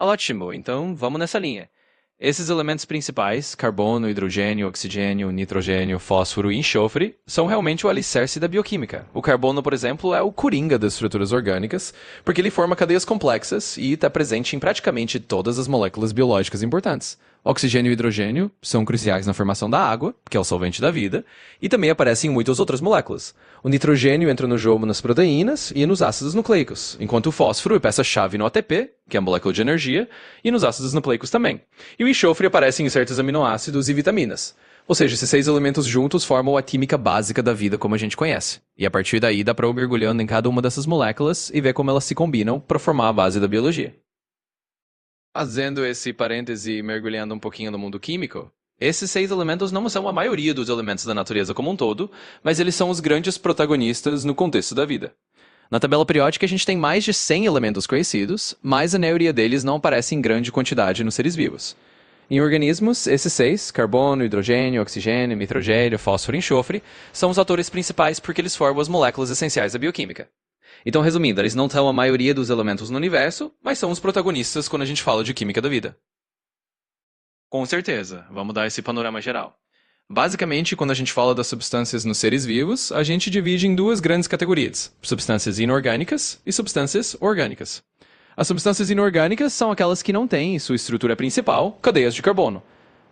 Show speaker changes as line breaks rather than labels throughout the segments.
Ótimo, então vamos nessa linha. Esses elementos principais, carbono, hidrogênio, oxigênio, nitrogênio, fósforo e enxofre, são realmente o alicerce da bioquímica. O carbono, por exemplo, é o coringa das estruturas orgânicas, porque ele forma cadeias complexas e está presente em praticamente todas as moléculas biológicas importantes. Oxigênio e hidrogênio são cruciais na formação da água, que é o solvente da vida, e também aparecem em muitas outras moléculas. O nitrogênio entra no jogo nas proteínas e nos ácidos nucleicos, enquanto o fósforo é peça-chave no ATP, que é a molécula de energia, e nos ácidos nucleicos também. E o enxofre aparece em certos aminoácidos e vitaminas. Ou seja, esses 6 elementos juntos formam a química básica da vida como a gente conhece. E a partir daí dá para ir mergulhando em cada uma dessas moléculas e ver como elas se combinam para formar a base da biologia. Fazendo esse parêntese e mergulhando um pouquinho no mundo químico, esses 6 elementos não são a maioria dos elementos da natureza como um todo, mas eles são os grandes protagonistas no contexto da vida. Na tabela periódica a gente tem mais de 100 elementos conhecidos, mas a maioria deles não aparece em grande quantidade nos seres vivos. Em organismos, esses 6, carbono, hidrogênio, oxigênio, nitrogênio, fósforo e enxofre, são os atores principais porque eles formam as moléculas essenciais da bioquímica. Então, resumindo, eles não são a maioria dos elementos no universo, mas são os protagonistas quando a gente fala de química da vida. Com certeza, vamos dar esse panorama geral. Basicamente, quando a gente fala das substâncias nos seres vivos, a gente divide em 2 grandes categorias: substâncias inorgânicas e substâncias orgânicas. As substâncias inorgânicas são aquelas que não têm em sua estrutura principal cadeias de carbono.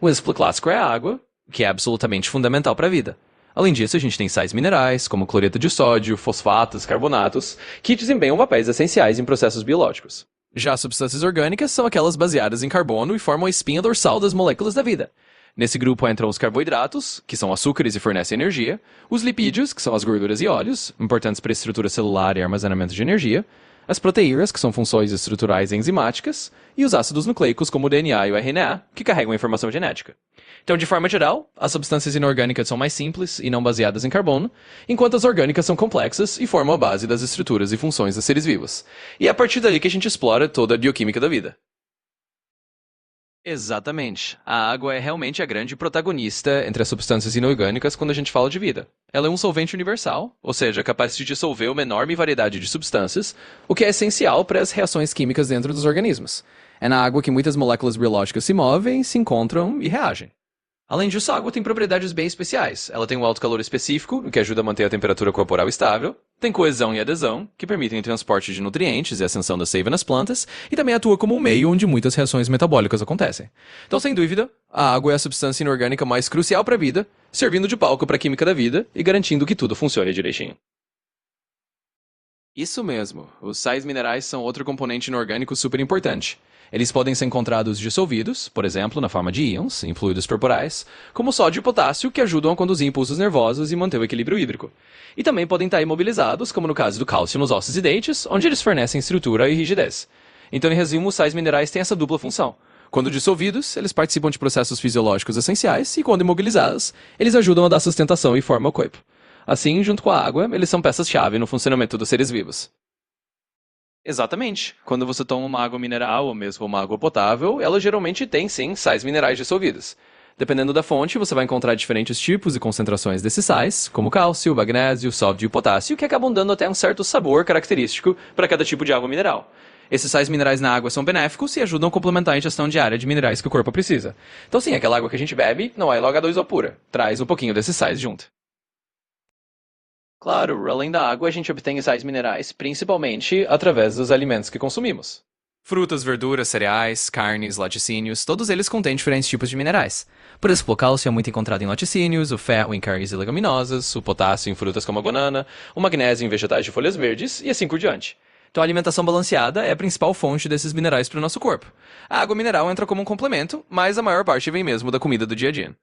O exemplo clássico é a água, que é absolutamente fundamental para a vida. Além disso, a gente tem sais minerais, como cloreto de sódio, fosfatos, carbonatos, que desempenham papéis essenciais em processos biológicos. Já as substâncias orgânicas são aquelas baseadas em carbono e formam a espinha dorsal das moléculas da vida. Nesse grupo entram os carboidratos, que são açúcares e fornecem energia, os lipídios, que são as gorduras e óleos, importantes para a estrutura celular e armazenamento de energia, as proteínas, que são funções estruturais e enzimáticas, e os ácidos nucleicos, como o DNA e o RNA, que carregam a informação genética. Então, de forma geral, as substâncias inorgânicas são mais simples e não baseadas em carbono, enquanto as orgânicas são complexas e formam a base das estruturas e funções dos seres vivos. E é a partir dali que a gente explora toda a bioquímica da vida. Exatamente. A água é realmente a grande protagonista entre as substâncias inorgânicas quando a gente fala de vida. Ela é um solvente universal, ou seja, capaz de dissolver uma enorme variedade de substâncias, o que é essencial para as reações químicas dentro dos organismos. É na água que muitas moléculas biológicas se movem, se encontram e reagem. Além disso, a água tem propriedades bem especiais. Ela tem um alto calor específico, o que ajuda a manter a temperatura corporal estável, tem coesão e adesão, que permitem o transporte de nutrientes e ascensão da seiva nas plantas, e também atua como um meio onde muitas reações metabólicas acontecem. Então, sem dúvida, a água é a substância inorgânica mais crucial para a vida, servindo de palco para a química da vida e garantindo que tudo funcione direitinho. Isso mesmo, os sais minerais são outro componente inorgânico super importante. Eles podem ser encontrados dissolvidos, por exemplo, na forma de íons, em fluidos corporais, como sódio e potássio, que ajudam a conduzir impulsos nervosos e manter o equilíbrio hídrico. E também podem estar imobilizados, como no caso do cálcio nos ossos e dentes, onde eles fornecem estrutura e rigidez. Então, em resumo, os sais minerais têm essa dupla função. Quando dissolvidos, eles participam de processos fisiológicos essenciais, e quando imobilizados, eles ajudam a dar sustentação e forma ao corpo. Assim, junto com a água, eles são peças-chave no funcionamento dos seres vivos. Exatamente. Quando você toma uma água mineral ou mesmo uma água potável, ela geralmente tem sim sais minerais dissolvidos. Dependendo da fonte, você vai encontrar diferentes tipos e concentrações desses sais, como cálcio, magnésio, sódio e potássio, que acabam dando até um certo sabor característico para cada tipo de água mineral. Esses sais minerais na água são benéficos e ajudam a complementar a ingestão diária de minerais que o corpo precisa. Então sim, aquela água que a gente bebe não é logo H2O pura. Traz um pouquinho desses sais junto. Claro, além da água, a gente obtém sais minerais principalmente através dos alimentos que consumimos. Frutas, verduras, cereais, carnes, laticínios, todos eles contêm diferentes tipos de minerais. Por exemplo, o cálcio é muito encontrado em laticínios, o ferro em carnes e leguminosas, o potássio em frutas como a banana, o magnésio em vegetais de folhas verdes e assim por diante. Então a alimentação balanceada é a principal fonte desses minerais para o nosso corpo. A água mineral entra como um complemento, mas a maior parte vem mesmo da comida do dia a dia.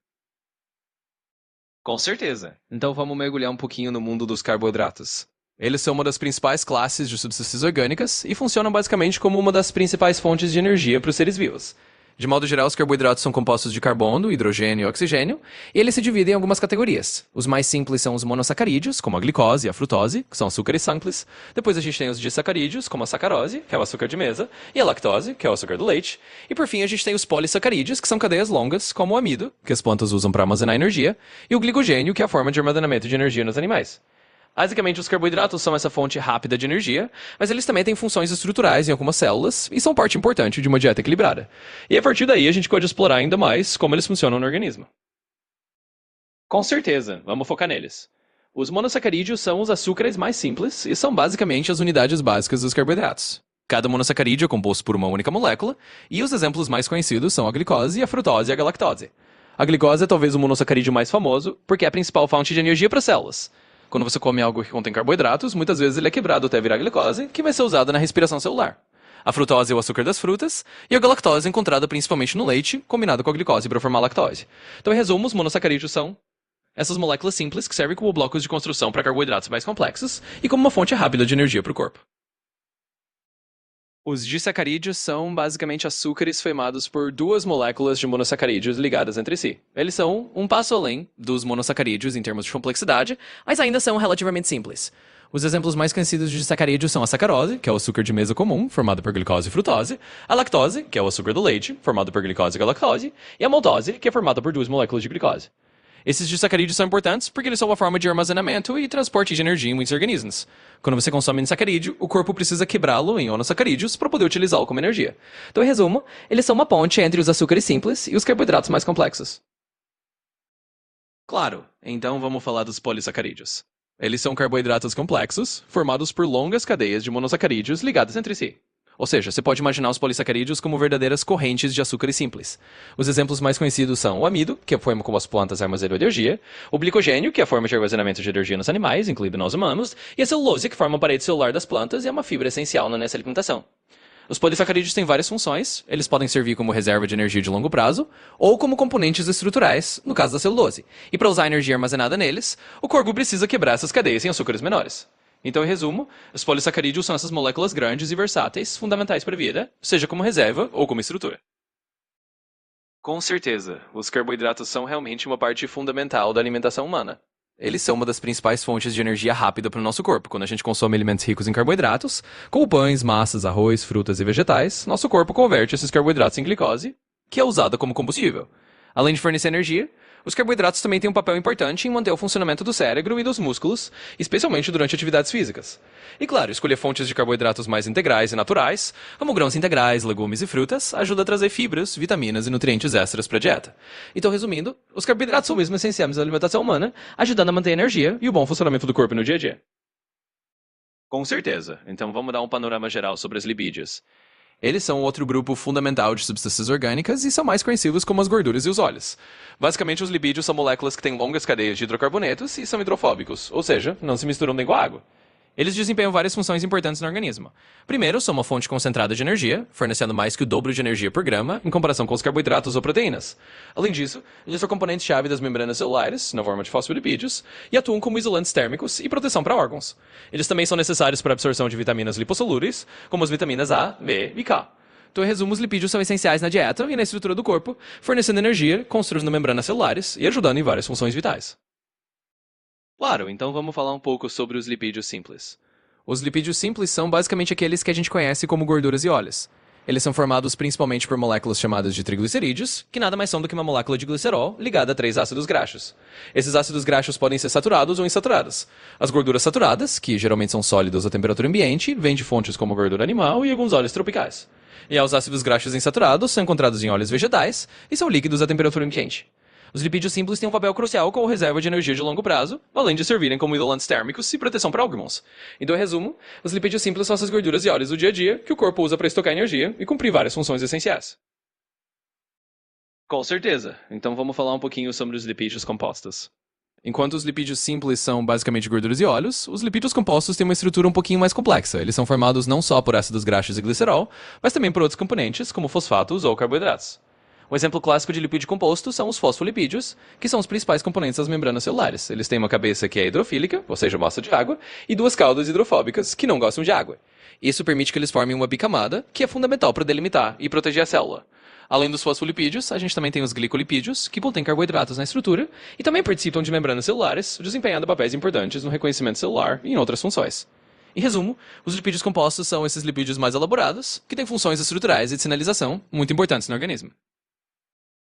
Com certeza. Então vamos mergulhar um pouquinho no mundo dos carboidratos. Eles são uma das principais classes de substâncias orgânicas e funcionam basicamente como uma das principais fontes de energia para os seres vivos. De modo geral, os carboidratos são compostos de carbono, hidrogênio e oxigênio, e eles se dividem em algumas categorias. Os mais simples são os monossacarídeos, como a glicose e a frutose, que são açúcares simples. Depois a gente tem os disacarídeos, como a sacarose, que é o açúcar de mesa, e a lactose, que é o açúcar do leite. E por fim a gente tem os polissacarídeos, que são cadeias longas, como o amido, que as plantas usam para armazenar energia, e o glicogênio, que é a forma de armazenamento de energia nos animais. Basicamente, os carboidratos são essa fonte rápida de energia, mas eles também têm funções estruturais em algumas células e são parte importante de uma dieta equilibrada. E a partir daí a gente pode explorar ainda mais como eles funcionam no organismo. Com certeza, vamos focar neles. Os monossacarídeos são os açúcares mais simples e são basicamente as unidades básicas dos carboidratos. Cada monossacarídeo é composto por uma única molécula, e os exemplos mais conhecidos são a glicose, a frutose e a galactose. A glicose é talvez o monossacarídeo mais famoso, porque é a principal fonte de energia para as células. Quando você come algo que contém carboidratos, muitas vezes ele é quebrado até virar glicose, que vai ser usada na respiração celular. A frutose é o açúcar das frutas, e a galactose é encontrada principalmente no leite, combinado com a glicose para formar lactose. Então, em resumo, os monossacarídeos são essas moléculas simples que servem como blocos de construção para carboidratos mais complexos e como uma fonte rápida de energia para o corpo. Os disacarídeos são basicamente açúcares formados por duas moléculas de monossacarídeos ligadas entre si. Eles são um passo além dos monossacarídeos em termos de complexidade, mas ainda são relativamente simples. Os exemplos mais conhecidos de disacarídeos são a sacarose, que é o açúcar de mesa comum, formado por glicose e frutose, a lactose, que é o açúcar do leite, formado por glicose e galactose, e a maltose, que é formada por duas moléculas de glicose. Esses disacarídeos são importantes porque eles são uma forma de armazenamento e transporte de energia em muitos organismos. Quando você consome disacarídeo, o corpo precisa quebrá-lo em monossacarídeos para poder utilizá-lo como energia. Então, em resumo, eles são uma ponte entre os açúcares simples e os carboidratos mais complexos. Claro, então vamos falar dos polissacarídeos. Eles são carboidratos complexos, formados por longas cadeias de monossacarídeos ligadas entre si. Ou seja, você pode imaginar os polissacarídeos como verdadeiras correntes de açúcares simples. Os exemplos mais conhecidos são o amido, que é a forma como as plantas armazenam energia, o glicogênio, que é a forma de armazenamento de energia nos animais, incluindo nós humanos, e a celulose, que forma a parede celular das plantas e é uma fibra essencial nessa alimentação. Os polissacarídeos têm várias funções, eles podem servir como reserva de energia de longo prazo, ou como componentes estruturais, no caso da celulose. E para usar a energia armazenada neles, o corpo precisa quebrar essas cadeias em açúcares menores. Então, em resumo, os polissacarídeos são essas moléculas grandes e versáteis, fundamentais para a vida, seja como reserva ou como estrutura. Com certeza, os carboidratos são realmente uma parte fundamental da alimentação humana. Eles são uma das principais fontes de energia rápida para o nosso corpo. Quando a gente consome alimentos ricos em carboidratos, como pães, massas, arroz, frutas e vegetais, nosso corpo converte esses carboidratos em glicose, que é usada como combustível. Além de fornecer energia, os carboidratos também têm um papel importante em manter o funcionamento do cérebro e dos músculos, especialmente durante atividades físicas. E claro, escolher fontes de carboidratos mais integrais e naturais, como grãos integrais, legumes e frutas, ajuda a trazer fibras, vitaminas e nutrientes extras para a dieta. Então, resumindo, os carboidratos são mesmo essenciais na alimentação humana, ajudando a manter a energia e o bom funcionamento do corpo no dia a dia. Com certeza. Então vamos dar um panorama geral sobre as lipídios. Eles são outro grupo fundamental de substâncias orgânicas e são mais conhecidos como as gorduras e os óleos. Basicamente, os lipídios são moléculas que têm longas cadeias de hidrocarbonetos e são hidrofóbicos, ou seja, não se misturam bem com a água. Eles desempenham várias funções importantes no organismo. Primeiro, são uma fonte concentrada de energia, fornecendo mais que o dobro de energia por grama em comparação com os carboidratos ou proteínas. Além disso, eles são componentes-chave das membranas celulares, na forma de fosfolipídios, e atuam como isolantes térmicos e proteção para órgãos. Eles também são necessários para a absorção de vitaminas lipossolúveis, como as vitaminas A, B e K. Então, em resumo, os lipídios são essenciais na dieta e na estrutura do corpo, fornecendo energia, construindo membranas celulares e ajudando em várias funções vitais. Claro, então vamos falar um pouco sobre os lipídios simples. Os lipídios simples são basicamente aqueles que a gente conhece como gorduras e óleos. Eles são formados principalmente por moléculas chamadas de triglicerídeos, que nada mais são do que uma molécula de glicerol ligada a 3 ácidos graxos. Esses ácidos graxos podem ser saturados ou insaturados. As gorduras saturadas, que geralmente são sólidas à temperatura ambiente, vêm de fontes como gordura animal e alguns óleos tropicais. E os ácidos graxos insaturados são encontrados em óleos vegetais e são líquidos à temperatura ambiente. Os lipídios simples têm um papel crucial como reserva de energia de longo prazo, além de servirem como isolantes térmicos e proteção para órgãos. Então, em resumo, os lipídios simples são essas gorduras e óleos do dia a dia que o corpo usa para estocar energia e cumprir várias funções essenciais. Com certeza. Então vamos falar um pouquinho sobre os lipídios compostos. Enquanto os lipídios simples são basicamente gorduras e óleos, os lipídios compostos têm uma estrutura um pouquinho mais complexa. Eles são formados não só por ácidos graxos e glicerol, mas também por outros componentes, como fosfatos ou carboidratos. Um exemplo clássico de lipídio composto são os fosfolipídios, que são os principais componentes das membranas celulares. Eles têm uma cabeça que é hidrofílica, ou seja, massa de água, e duas caudas hidrofóbicas, que não gostam de água. Isso permite que eles formem uma bicamada, que é fundamental para delimitar e proteger a célula. Além dos fosfolipídios, a gente também tem os glicolipídios, que contêm carboidratos na estrutura, e também participam de membranas celulares, desempenhando papéis importantes no reconhecimento celular e em outras funções. Em resumo, os lipídios compostos são esses lipídios mais elaborados, que têm funções estruturais e de sinalização muito importantes no organismo.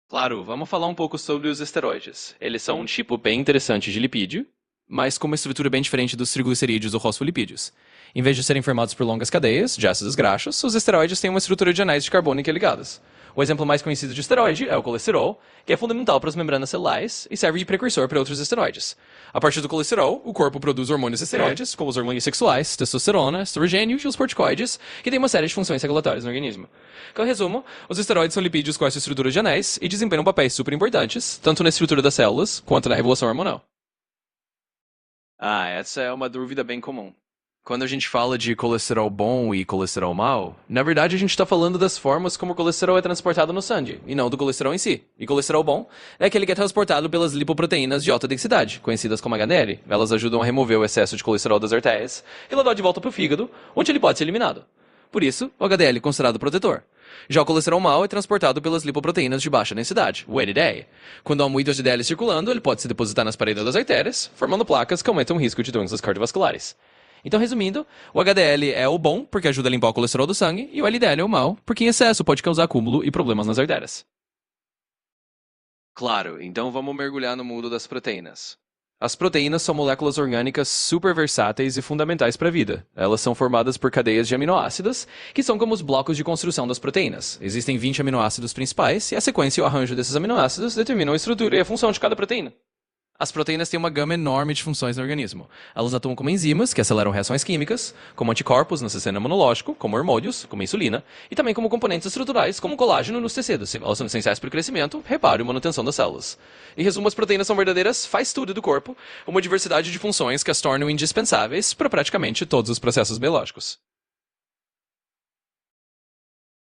Claro, vamos falar um pouco sobre os esteroides. Eles são um tipo bem interessante de lipídio, mas com uma estrutura bem diferente dos triglicerídeos ou fosfolipídios. Em vez de serem formados por longas cadeias de ácidos graxos, os esteroides têm uma estrutura de anéis de carbono interligadas. O exemplo mais conhecido de esteroide é o colesterol, que é fundamental para as membranas celulares e serve de precursor para outros esteroides. A partir do colesterol, o corpo produz hormônios esteroides, como os hormônios sexuais, testosterona, estrogênio e os corticoides, que têm uma série de funções regulatórias no organismo. Então, em resumo, os esteroides são lipídios com essa estrutura de anéis e desempenham papéis super importantes, tanto na estrutura das células quanto na regulação hormonal. Essa é uma dúvida bem comum. Quando a gente fala de colesterol bom e colesterol mau, na verdade a gente está falando das formas como o colesterol é transportado no sangue, e não do colesterol em si. E colesterol bom é aquele que é transportado pelas lipoproteínas de alta densidade, conhecidas como HDL. Elas ajudam a remover o excesso de colesterol das artérias e levar de volta para o fígado, onde ele pode ser eliminado. Por isso, o HDL é considerado protetor. Já o colesterol mau é transportado pelas lipoproteínas de baixa densidade, o LDL. Quando há muito HDL circulando, ele pode se depositar nas paredes das artérias, formando placas que aumentam o risco de doenças cardiovasculares. Então, resumindo, o HDL é o bom, porque ajuda a limpar o colesterol do sangue, e o LDL é o mau, porque em excesso pode causar acúmulo e problemas nas artérias. Claro, então vamos mergulhar no mundo das proteínas. As proteínas são moléculas orgânicas super versáteis e fundamentais para a vida. Elas são formadas por cadeias de aminoácidos, que são como os blocos de construção das proteínas. Existem 20 aminoácidos principais, e a sequência e o arranjo desses aminoácidos determinam a estrutura e a função de cada proteína. As proteínas têm uma gama enorme de funções no organismo. Elas atuam como enzimas, que aceleram reações químicas, como anticorpos no sistema imunológico, como hormônios, como insulina, e também como componentes estruturais, como colágeno nos tecidos. Elas são essenciais para o crescimento, reparo e manutenção das células. Em resumo, as proteínas são verdadeiras faz-tudo do corpo, uma diversidade de funções que as tornam indispensáveis para praticamente todos os processos biológicos.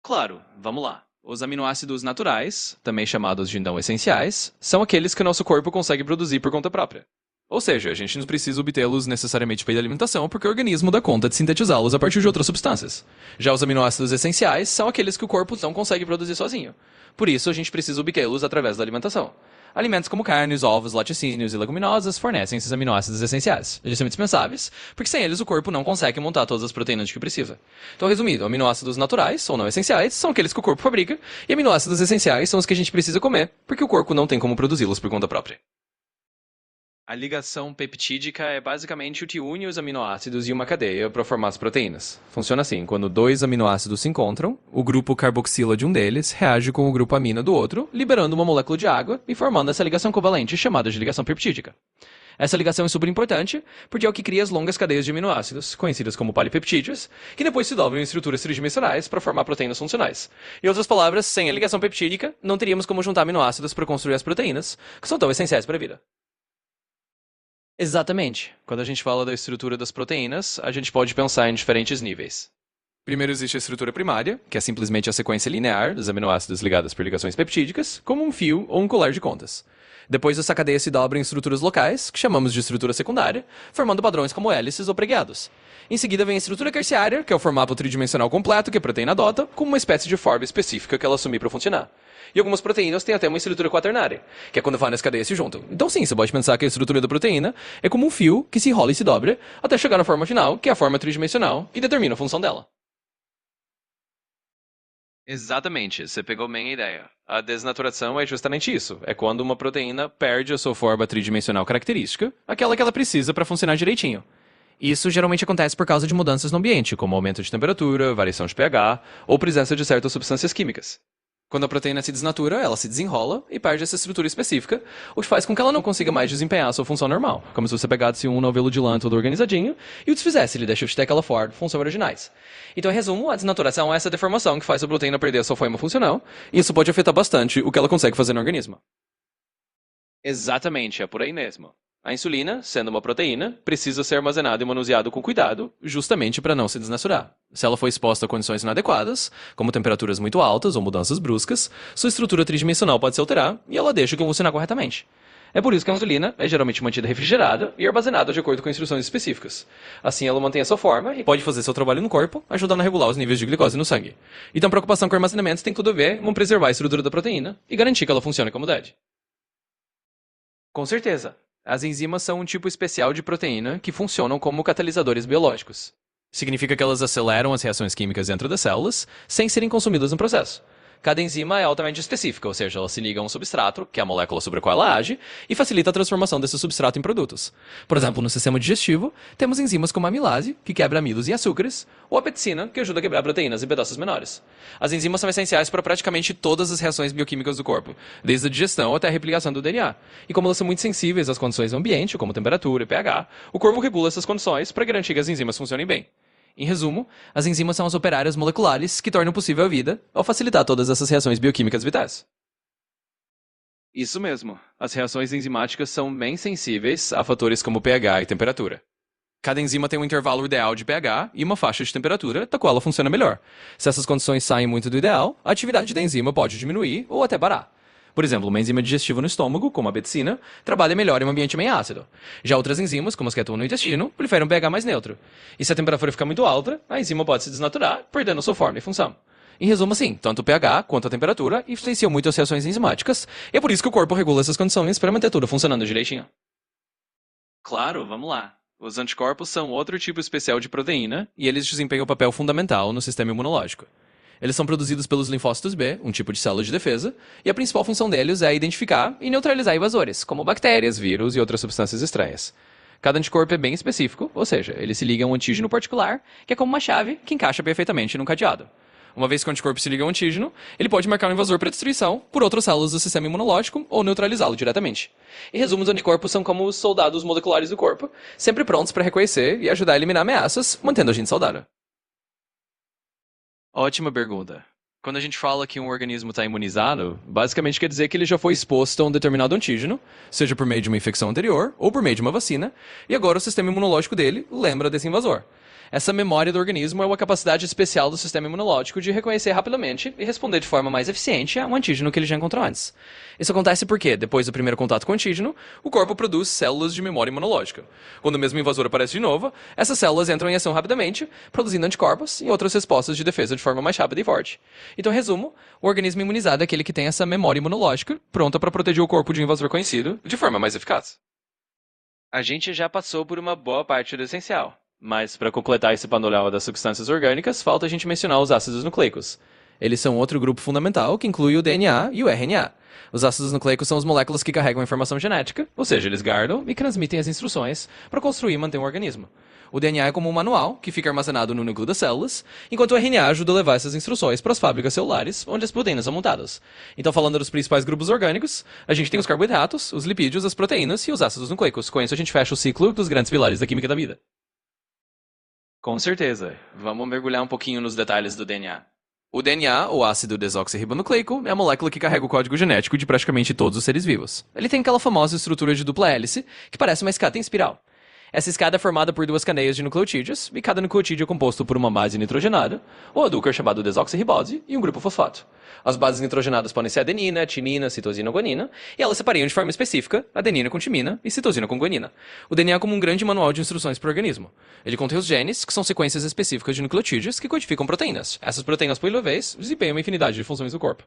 Claro, vamos lá. Os aminoácidos naturais, também chamados de não essenciais, são aqueles que o nosso corpo consegue produzir por conta própria. Ou seja, a gente não precisa obtê-los necessariamente pela alimentação, porque o organismo dá conta de sintetizá-los a partir de outras substâncias. Já os aminoácidos essenciais são aqueles que o corpo não consegue produzir sozinho. Por isso, a gente precisa obtê-los através da alimentação. Alimentos como carnes, ovos, laticínios e leguminosas fornecem esses aminoácidos essenciais. Eles são indispensáveis, porque sem eles o corpo não consegue montar todas as proteínas de que precisa. Então, resumindo, aminoácidos naturais, ou não essenciais, são aqueles que o corpo fabrica, e aminoácidos essenciais são os que a gente precisa comer, porque o corpo não tem como produzi-los por conta própria. A ligação peptídica é basicamente o que une os aminoácidos em uma cadeia para formar as proteínas. Funciona assim, quando dois aminoácidos se encontram, o grupo carboxila de um deles reage com o grupo amina do outro, liberando uma molécula de água e formando essa ligação covalente chamada de ligação peptídica. Essa ligação é super importante, porque é o que cria as longas cadeias de aminoácidos, conhecidas como polipeptídeos, que depois se dobram em estruturas tridimensionais para formar proteínas funcionais. Em outras palavras, sem a ligação peptídica, não teríamos como juntar aminoácidos para construir as proteínas, que são tão essenciais para a vida. Exatamente. Quando a gente fala da estrutura das proteínas, a gente pode pensar em diferentes níveis. Primeiro existe a estrutura primária, que é simplesmente a sequência linear dos aminoácidos ligados por ligações peptídicas, como um fio ou um colar de contas. Depois essa cadeia se dobra em estruturas locais, que chamamos de estrutura secundária, formando padrões como hélices ou preguiados. Em seguida vem a estrutura terciária, que é o formato tridimensional completo que a proteína adota, com uma espécie de forma específica que ela assumir para funcionar. E algumas proteínas têm até uma estrutura quaternária, que é quando várias cadeias se juntam. Então sim, você pode pensar que a estrutura da proteína é como um fio que se enrola e se dobra, até chegar na forma final, que é a forma tridimensional, que determina a função dela. Exatamente, você pegou bem a ideia. A desnaturação é justamente isso. É quando uma proteína perde a sua forma tridimensional característica, aquela que ela precisa para funcionar direitinho. Isso geralmente acontece por causa de mudanças no ambiente, como aumento de temperatura, variação de pH ou presença de certas substâncias químicas. Quando a proteína se desnatura, ela se desenrola e perde essa estrutura específica, o que faz com que ela não consiga mais desempenhar a sua função normal, como se você pegasse um novelo de lã todo organizadinho e o desfizesse, ele deixa de ter aquela forma, função originais. Então, em resumo, a desnaturação é essa deformação que faz a proteína perder a sua forma funcional, e isso pode afetar bastante o que ela consegue fazer no organismo. Exatamente, é por aí mesmo. A insulina, sendo uma proteína, precisa ser armazenada e manuseada com cuidado, justamente para não se desnaturar. Se ela for exposta a condições inadequadas, como temperaturas muito altas ou mudanças bruscas, sua estrutura tridimensional pode se alterar e ela deixa de funcionar corretamente. É por isso que a insulina é geralmente mantida refrigerada e armazenada de acordo com instruções específicas. Assim ela mantém a sua forma e pode fazer seu trabalho no corpo, ajudando a regular os níveis de glicose no sangue. Então a preocupação com o armazenamento tem tudo a ver com preservar a estrutura da proteína e garantir que ela funcione como deve. Com certeza. As enzimas são um tipo especial de proteína que funcionam como catalisadores biológicos. Significa que elas aceleram as reações químicas dentro das células sem serem consumidas no processo. Cada enzima é altamente específica, ou seja, ela se liga a um substrato, que é a molécula sobre a qual ela age, e facilita a transformação desse substrato em produtos. Por exemplo, no sistema digestivo, temos enzimas como a amilase, que quebra amidos e açúcares, ou a pepsina, que ajuda a quebrar proteínas em pedaços menores. As enzimas são essenciais para praticamente todas as reações bioquímicas do corpo, desde a digestão até a replicação do DNA. E como elas são muito sensíveis às condições do ambiente, como temperatura e pH, o corpo regula essas condições para garantir que as enzimas funcionem bem. Em resumo, as enzimas são as operárias moleculares que tornam possível a vida ao facilitar todas essas reações bioquímicas vitais. Isso mesmo. As reações enzimáticas são bem sensíveis a fatores como pH e temperatura. Cada enzima tem um intervalo ideal de pH e uma faixa de temperatura da qual ela funciona melhor. Se essas condições saem muito do ideal, a atividade da enzima pode diminuir ou até parar. Por exemplo, uma enzima digestiva no estômago, como a pepsina, trabalha melhor em um ambiente bem ácido. Já outras enzimas, como as que atuam no intestino, preferem um pH mais neutro. E se a temperatura ficar muito alta, a enzima pode se desnaturar, perdendo sua forma e função. Em resumo, assim, tanto o pH quanto a temperatura influenciam muito as reações enzimáticas, e é por isso que o corpo regula essas condições para manter tudo funcionando direitinho. Claro, vamos lá. Os anticorpos são outro tipo especial de proteína, e eles desempenham um papel fundamental no sistema imunológico. Eles são produzidos pelos linfócitos B, um tipo de célula de defesa, e a principal função deles é identificar e neutralizar invasores, como bactérias, vírus e outras substâncias estranhas. Cada anticorpo é bem específico, ou seja, ele se liga a um antígeno particular, que é como uma chave que encaixa perfeitamente num cadeado. Uma vez que o anticorpo se liga a um antígeno, ele pode marcar um invasor para destruição por outras células do sistema imunológico ou neutralizá-lo diretamente. Em resumo, os anticorpos são como os soldados moleculares do corpo, sempre prontos para reconhecer e ajudar a eliminar ameaças, mantendo a gente saudável. Ótima pergunta. Quando a gente fala que um organismo está imunizado, basicamente quer dizer que ele já foi exposto a um determinado antígeno, seja por meio de uma infecção anterior ou por meio de uma vacina, e agora o sistema imunológico dele lembra desse invasor. Essa memória do organismo é uma capacidade especial do sistema imunológico de reconhecer rapidamente e responder de forma mais eficiente a um antígeno que ele já encontrou antes. Isso acontece porque, depois do primeiro contato com o antígeno, o corpo produz células de memória imunológica. Quando o mesmo invasor aparece de novo, essas células entram em ação rapidamente, produzindo anticorpos e outras respostas de defesa de forma mais rápida e forte. Então, em resumo, o organismo imunizado é aquele que tem essa memória imunológica pronta para proteger o corpo de um invasor conhecido de forma mais eficaz. A gente já passou por uma boa parte do essencial. Mas, para completar esse panorama das substâncias orgânicas, falta a gente mencionar os ácidos nucleicos. Eles são outro grupo fundamental que inclui o DNA e o RNA. Os ácidos nucleicos são as moléculas que carregam a informação genética, ou seja, eles guardam e transmitem as instruções para construir e manter um organismo. O DNA é como um manual, que fica armazenado no núcleo das células, enquanto o RNA ajuda a levar essas instruções para as fábricas celulares, onde as proteínas são montadas. Então, falando dos principais grupos orgânicos, a gente tem os carboidratos, os lipídios, as proteínas e os ácidos nucleicos. Com isso, a gente fecha o ciclo dos grandes pilares da química da vida. Com certeza. Vamos mergulhar um pouquinho nos detalhes do DNA. O DNA, ou ácido desoxirribonucleico, é a molécula que carrega o código genético de praticamente todos os seres vivos. Ele tem aquela famosa estrutura de dupla hélice, que parece uma escada em espiral. Essa escada é formada por duas cadeias de nucleotídeos, e cada nucleotídeo é composto por uma base nitrogenada, ou açúcar chamado desoxirribose, e um grupo fosfato. As bases nitrogenadas podem ser adenina, timina, citosina ou guanina, e elas separiam de forma específica adenina com timina e citosina com guanina. O DNA é como um grande manual de instruções para o organismo. Ele contém os genes, que são sequências específicas de nucleotídeos que codificam proteínas. Essas proteínas, por sua vez, desempenham uma infinidade de funções do corpo.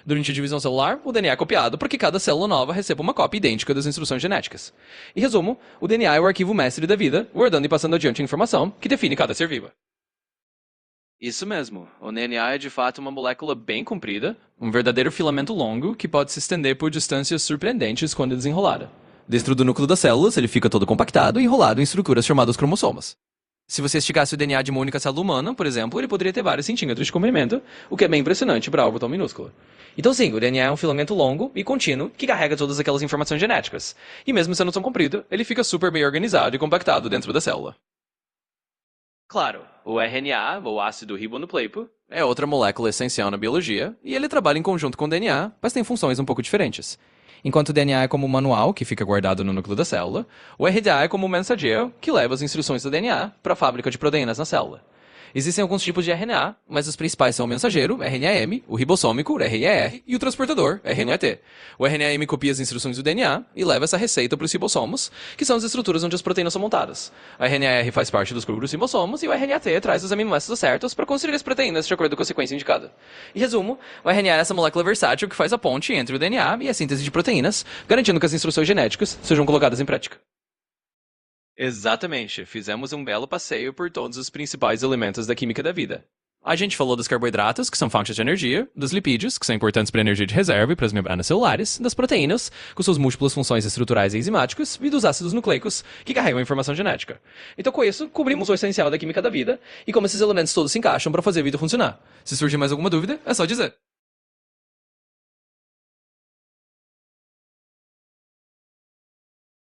Durante a divisão celular, o DNA é copiado para que cada célula nova receba uma cópia idêntica das instruções genéticas. Em resumo, o DNA é o arquivo mestre da vida, guardando e passando adiante a informação que define cada ser vivo. Isso mesmo. O DNA é de fato uma molécula bem comprida, um verdadeiro filamento longo que pode se estender por distâncias surpreendentes quando desenrolada. Dentro do núcleo das células, ele fica todo compactado e enrolado em estruturas chamadas cromossomos. Se você esticasse o DNA de uma única célula humana, por exemplo, ele poderia ter vários centímetros de comprimento, o que é bem impressionante para algo tão minúsculo. Então sim, o DNA é um filamento longo e contínuo que carrega todas aquelas informações genéticas. E mesmo sendo tão comprido, ele fica super bem organizado e compactado dentro da célula. Claro, o RNA, ou ácido ribonucleico, é outra molécula essencial na biologia, e ele trabalha em conjunto com o DNA, mas tem funções um pouco diferentes. Enquanto o DNA é como um manual, que fica guardado no núcleo da célula, o RNA é como um mensageiro, que leva as instruções do DNA para a fábrica de proteínas na célula. Existem alguns tipos de RNA, mas os principais são o mensageiro, RNA-M, o ribossômico, RNA-R, e o transportador, RNA-T. O RNA-M copia as instruções do DNA e leva essa receita para os ribossomos, que são as estruturas onde as proteínas são montadas. O RNA-R faz parte dos grupos ribossomos e o RNA-T traz os aminoácidos certos para construir as proteínas de acordo com a sequência indicada. Em resumo, o RNA é essa molécula versátil que faz a ponte entre o DNA e a síntese de proteínas, garantindo que as instruções genéticas sejam colocadas em prática. Exatamente, fizemos um belo passeio por todos os principais elementos da química da vida. A gente falou dos carboidratos, que são fontes de energia, dos lipídios, que são importantes para a energia de reserva e para as membranas celulares, das proteínas, com suas múltiplas funções estruturais e enzimáticas, e dos ácidos nucleicos, que carregam a informação genética. Então, com isso, cobrimos o essencial da química da vida e como esses elementos todos se encaixam para fazer a vida funcionar. Se surgir mais alguma dúvida, é só dizer.